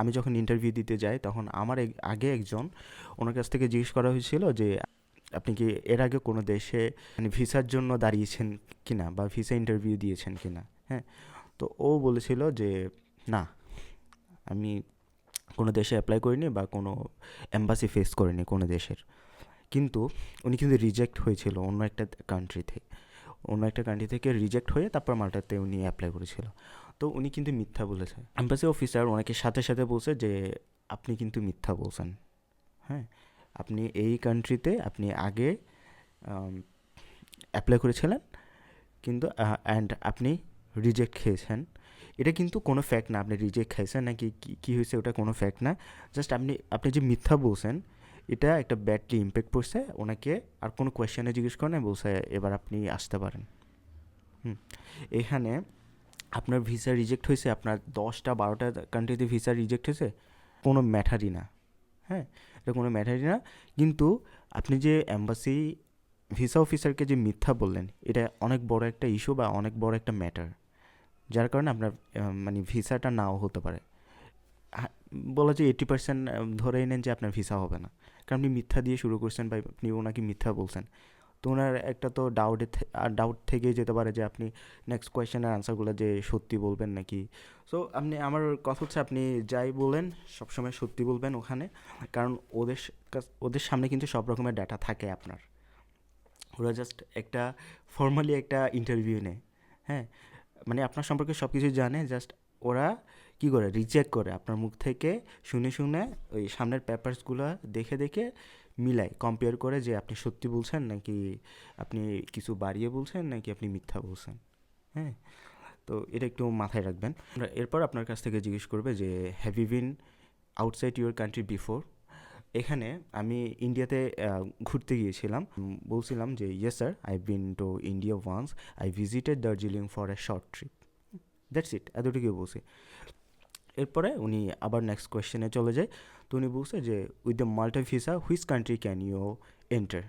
আমি যখন ইন্টারভিউ দিতে যাই তখন আমার আগে একজন, ওনার কাছ থেকে জিজ্ঞেস করা হয়েছিল যে আপনি কি এর আগে কোনো দেশে মানে ভিসার জন্য দাঁড়িয়েছেন কিনা বা ভিসা ইন্টারভিউ দিয়েছেন কিনা। হ্যাঁ, তো ও বলেছিল যে না, আমি কোনো দেশে অ্যাপ্লাই করিনি বা কোনো এম্বাসি ফেস করিনি কোনো দেশের। কিন্তু উনি কিন্তু রিজেক্ট হয়েছিল অন্য একটা কান্ট্রি থেকে রিজেক্ট হয়ে তারপর মাল্টাতে উনি অ্যাপ্লাই করেছিল। তো উনি কিন্তু মিথ্যা বলেছে। এম্বাসি অফিসার ওনাকে সাথে সাথে বলছে যে আপনি কিন্তু মিথ্যা বলছেন। হ্যাঁ, আপনি এই কান্ট্রিতে আপনি আগে অ্যাপ্লাই করেছিলেন, কিন্তু অ্যান্ড আপনি রিজেক্ট খেয়েছেন। এটা কিন্তু কোনো ফ্যাক্ট না, আপনি রিজেক্ট খাইছেন নাকি কী হয়েছে ওটা কোনো ফ্যাক্ট না। জাস্ট আপনি যে মিথ্যা বলছেন এটা একটা ব্যাডলি ইম্প্যাক্ট পড়ছে ওনাকে। আর কোনো কোয়েশ্চেনে জিজ্ঞেস করেন, বলছে এবার আপনি আসতে পারেন। হুম, এখানে আপনার ভিসা রিজেক্ট হয়েছে, আপনার 10টা 12টা কান্ট্রিতে ভিসা রিজেক্ট হয়েছে, কোনো ম্যাটারই না। হ্যাঁ, এটা কোনো ম্যাটারই না। কিন্তু আপনি যে এম্বাসি ভিসা অফিসারকে যে মিথ্যা বললেন, এটা অনেক বড় একটা ইস্যু বা অনেক বড় একটা ম্যাটার, যার কারণে আপনার মানে ভিসাটা নাও হতে পারে। বলা যে 80% ধরেই নেন যে আপনার ভিসা হবে না, কারণ আপনি মিথ্যা দিয়ে শুরু করছেন বা আপনি ওনাকে মিথ্যা বলছেন। তো ওনার একটা তো ডাউট থেকেই যেতে পারে যে আপনি নেক্সট কোয়েশ্চেনের আনসারগুলো যে সত্যি বলবেন নাকি। সো আমার কথা হচ্ছে আপনি যাই বলেন সবসময় সত্যি বলবেন ওখানে, কারণ ওদের সামনে কিন্তু সব রকমের ডাটা থাকে আপনার। ওরা জাস্ট একটা ফর্মালি একটা ইন্টারভিউ নেয়। হ্যাঁ, মানে আপনার সম্পর্কে সব কিছু জানে, জাস্ট ওরা কী করে রিচেক করে আপনার মুখ থেকে শুনে শুনে, ওই সামনের পেপারসগুলো দেখে দেখে মিলায় কম্পেয়ার করে যে আপনি সত্যি বলছেন নাকি আপনি কিছু বাড়িয়ে বলছেন নাকি আপনি মিথ্যা বলছেন। হ্যাঁ, তো এটা একটু মাথায় রাখবেন। এরপর আপনার কাছ থেকে জিজ্ঞেস করবে যে have you been outside your country before. এখানে আমি ইন্ডিয়াতে ঘুরতে গিয়েছিলাম। বলছিলাম যে yes sir, I been to India once, I visited Darjeeling for a short trip. That's it, এতটুকুই বলছি। এরপরে উনি আবার নেক্সট কোয়েশ্চেনে চলে যায়। তো উনি বলছে যে with the Malta visa which country can you enter.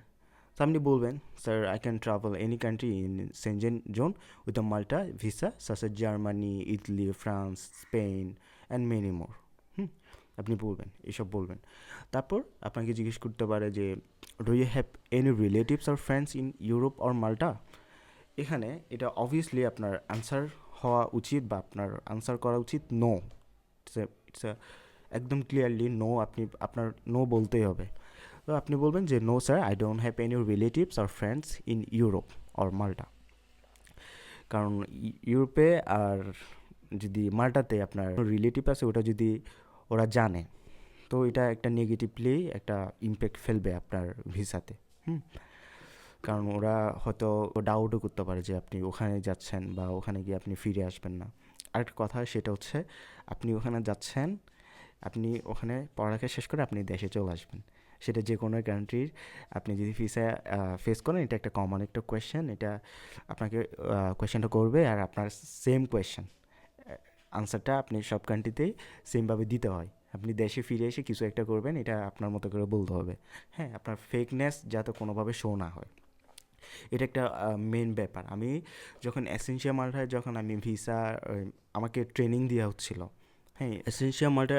তো আপনি বলবেন sir I can travel any country in Schengen zone with the Malta visa such as Germany, Italy, France, Spain and many more. Hmm, আপনি বলবেন, এসব বলবেন। তারপর আপনাকে জিজ্ঞেস করতে পারে যে do you have any relatives or friends in Europe or Malta. এখানে এটা অবভিয়াসলি আপনার আনসার হওয়া উচিত বা আপনার আনসার করা উচিত নো। ইটস একদম ক্লিয়ারলি নো, আপনার নো বলতেই হবে। তো আপনি বলবেন যে no sir, I don't have any relatives আর friends in Europe or Malta. কারণ ইউরোপে আর যদি মাল্টাতে আপনার রিলেটিভ আছে, ওটা যদি ওরা জানে, তো এটা একটা নেগেটিভলি একটা ইম্প্যাক্ট ফেলবে আপনার ভিসাতে। হুম, কারণ ওরা হয়তো ডাউটও করতে পারে যে আপনি ওখানে যাচ্ছেন বা ওখানে গিয়ে আপনি ফিরে আসবেন না। আরেকটা কথা সেটা হচ্ছে আপনি ওখানে যাচ্ছেন, আপনি ওখানে পড়ালেখা শেষ করে আপনি দেশে চলে আসবেন, সেটা যে কোনো কান্ট্রির। আপনি যদি ভিসা ফেস করেন, এটা একটা কমন একটা কোয়েশ্চেন, এটা আপনাকে কোয়েশ্চেনটা করবে আর আপনার সেম কোয়েশ্চেন আনসারটা আপনি সব কান্ট্রিতেই সেমভাবে দিতে হয়। আপনি দেশে ফিরে এসে কিছু একটা করবেন, এটা আপনার মতো করে বলতে হবে। হ্যাঁ, আপনার ফেকনেস যাতে কোনোভাবে শো না হয়, এটা একটা মেন ব্যাপার। আমি যখন এসেনশিয়া মাল্টায় যখন আমি ভিসা আমাকে ট্রেনিং দেওয়া হচ্ছিল। হ্যাঁ, এসেনশিয়া মাল্টা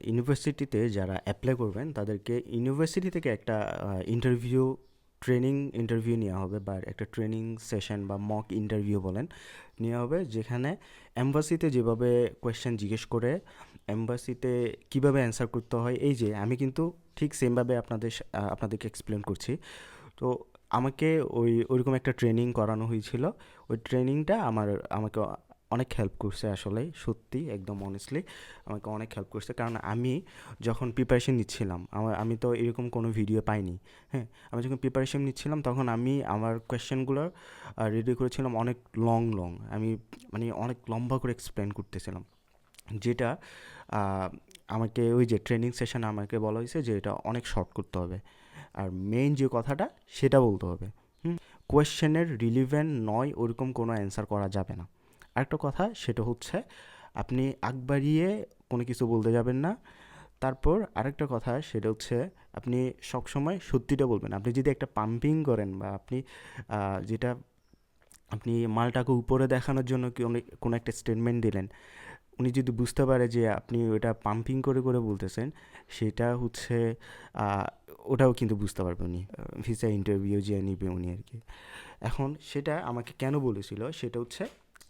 ইউনিভার্সিটিতে যারা অ্যাপ্লাই করবেন তাদেরকে ইউনিভার্সিটি থেকে একটা ট্রেনিং ইন্টারভিউ নেওয়া হবে বা একটা ট্রেনিং সেশন বা মক ইন্টারভিউ বলেন, নেওয়া হবে, যেখানে এম্বাসিতে যেভাবে কোয়েশ্চেন জিজ্ঞেস করে এম্বাসিতে কীভাবে অ্যান্সার করতে হয়, এই যে আমি কিন্তু ঠিক সেমভাবে আপনাদেরকে এক্সপ্লেন করছি। তো আমাকে ওইরকম একটা ট্রেনিং করানো হয়েছিল। ওই ট্রেনিংটা আমাকে অনেক হেল্প করছে আসলে, সত্যি একদম অনেস্টলি আমাকে অনেক হেল্প করছে। কারণ আমি যখন প্রিপারেশন নিচ্ছিলাম, আমি তো এরকম কোনো ভিডিও পাইনি। হ্যাঁ, আমি যখন প্রিপারেশন নিচ্ছিলাম তখন আমি আমার কোয়েশ্চেনগুলো রেডি করেছিলাম অনেক লং লং, আমি মানে অনেক লম্বা করে এক্সপ্লেন করতেছিলাম, যেটা আহ, আমাকে ওই যে ট্রেনিং সেশনে আমাকে বলা হয়েছে যে এটা অনেক শর্ট করতে হবে, আর মেইন যে কথাটা সেটা বলতে হবে। হুম, কোয়েশ্চেনের রিলিভেন্ট নয় ওরকম কোনো অ্যান্সার করা যাবে না। আরেকটা কথা সেটা হচ্ছে আপনি আগ বাড়িয়ে কোনো কিছু বলতে যাবেন না। তারপর আরেকটা কথা সেটা হচ্ছে আপনি সবসময় সত্যিটা বলবেন। আপনি যদি একটা পাম্পিং করেন বা আপনি যেটা আপনি মালটাকে উপরে দেখানোর জন্য কোনো একটা স্টেটমেন্ট দিলেন, উনি যদি বুঝতে পারে যে আপনি ওটা পাম্পিং করে করে বলতেছেন, সেটা হচ্ছে আহ, ওটাও কিন্তু বুঝতে পারবে উনি, ভিসা ইন্টারভিউ যে নিবে উনি আর কি। এখন সেটা আমাকে কেন বলেছিল সেটা হচ্ছে,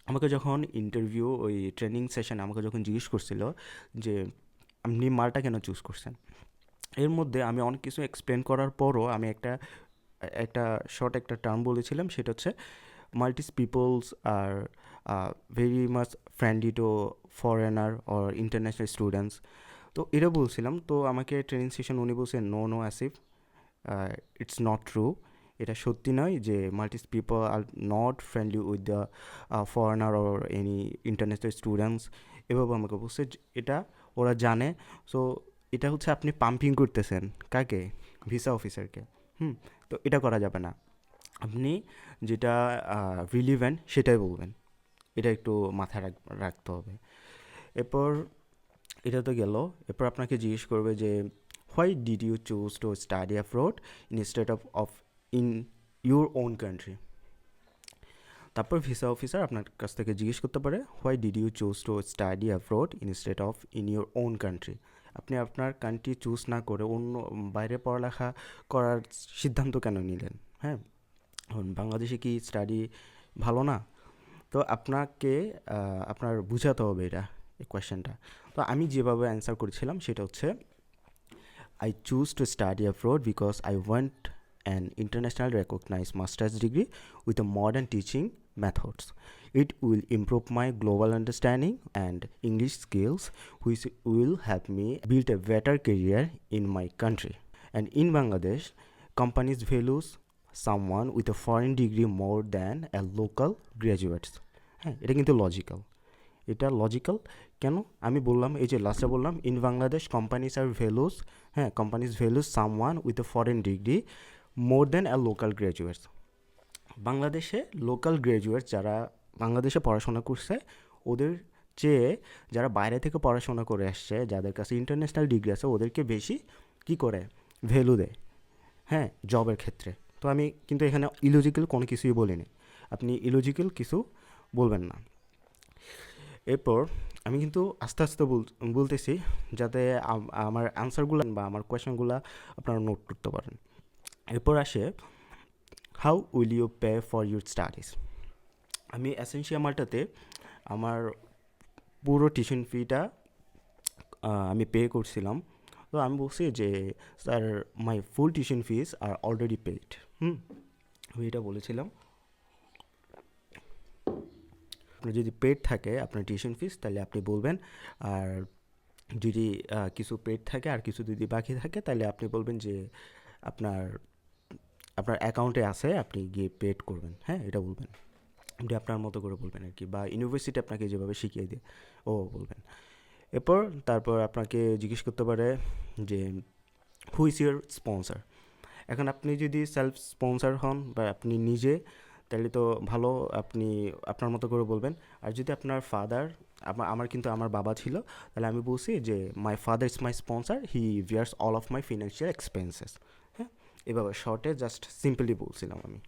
আমাকে যখন ইন্টারভিউ ওই ট্রেনিং সেশনে আমাকে যখন জিজ্ঞেস করছিল যে আপনি মালটা কেন চুজ করছেন, এর মধ্যে আমি অনেক কিছু এক্সপ্লেন করার পরও আমি একটা একটা শর্ট একটা টার্ম বলেছিলাম, সেটা হচ্ছে Maltese peoples are very much friendly to foreigner or international students. তো এটা বলছিলাম, তো আমাকে ট্রেনিং সেশন উনি বলছেন no no Asif, it's not true, এটা সত্যি নয় যে Maltese people are not friendly with the foreigner or any international students. এভাবে আমাকে বলছে এটা ওরা জানে। সো এটা হচ্ছে আপনি পাম্পিং করতেছেন কাকে, ভিসা অফিসারকে। তো এটা করা যাবে না, আপনি যেটা রিলিভেন্ট সেটাই বলবেন, এটা একটু মাথায় রাখতে হবে। এরপর এটা তো গেল, এরপর আপনাকে জিজ্ঞেস করবে যে why did you choose to study abroad instead of in your own country. তারপর ভিসা অফিসার আপনার কাছ থেকে জিজ্ঞেস করতে পারে why did you choose to study abroad instead of in your own country. আপনি আপনার কান্ট্রি চুজ না করে অন্য বাইরে পড়ালেখা করার সিদ্ধান্ত কেন নিলেন? হ্যাঁ, বাংলাদেশে কি স্টাডি ভালো না? তো আপনাকে আপনার বুঝাতে হবে এটা, এই কোয়েশ্চেনটা। তো আমি যেভাবে অ্যান্সার করেছিলাম সেটা হচ্ছে I choose to study abroad because I want an international recognized master's degree with a modern teaching methods. It will improve my global understanding and English skills, which will help me build a better career in my country. And in Bangladesh, companies values someone with a foreign degree more than a local graduates. হ্যাঁ, এটা কিন্তু logical, এটা logical. কেন আমি বললাম, এই যে লাস্টে বললাম in Bangladesh companies are values, হ্যাঁ companies values someone with a foreign degree more than a local graduates. বাংলাদেশে লোকাল গ্র্যাজুয়েটস যারা বাংলাদেশে পড়াশোনা করছে ওদের চেয়ে যারা বাইরে থেকে পড়াশোনা করে আসছে, যাদের কাছে ইন্টারন্যাশনাল ডিগ্রি আছে, ওদেরকে বেশি কী করে ভ্যালু দেয়, হ্যাঁ জবের ক্ষেত্রে। তো আমি কিন্তু এখানে ইলজিক্যাল কোনো কিছুই বলিনি, আপনি ইলজিক্যাল কিছু বলবেন না। এরপর আমি কিন্তু আস্তে আস্তে বলতেছি যাতে আমার অ্যান্সারগুলো বা আমার কোয়েশনগুলো আপনারা নোট করতে পারেন। এরপর আসে how will you pay for your studies. আমি এসেনশিয়া মাল্টাতে আমার পুরো টিউশন ফিটা আমি পে করছিলাম। তো আমি বলছি যে sir my full tuition fees are already paid. আমি এটা বলেছিলাম। আপনার যদি পেড থাকে আপনার টিউশন ফিস, তাহলে আপনি বলবেন। আর যদি কিছু পেড থাকে আর কিছু যদি বাকি থাকে, তাহলে আপনি বলবেন যে আপনার আপনার অ্যাকাউন্টে আছে, আপনি গিয়ে পেড করবেন। হ্যাঁ, এটা বলবেন, আপনি আপনার মতো করে বলবেন আর কি, বা ইউনিভার্সিটি আপনাকে যেভাবে শিখিয়ে দিয়ে ও বলবেন। তারপর আপনাকে জিজ্ঞেস করতে পারে যে হু ইজ ইউর স্পন্সর। এখন আপনি যদি সেলফ স্পন্সর হন বা আপনি নিজে, তাহলে তো ভালো, আপনি আপনার মতো করে বলবেন। আর যদি আপনার ফাদার, আমার কিন্তু আমার বাবা ছিল, তাহলে আমি বলছি যে my father is my sponsor, he bears all of my financial expenses. হ্যাঁ, এভাবে শর্টে জাস্ট সিম্পলি বলছিলাম আমি।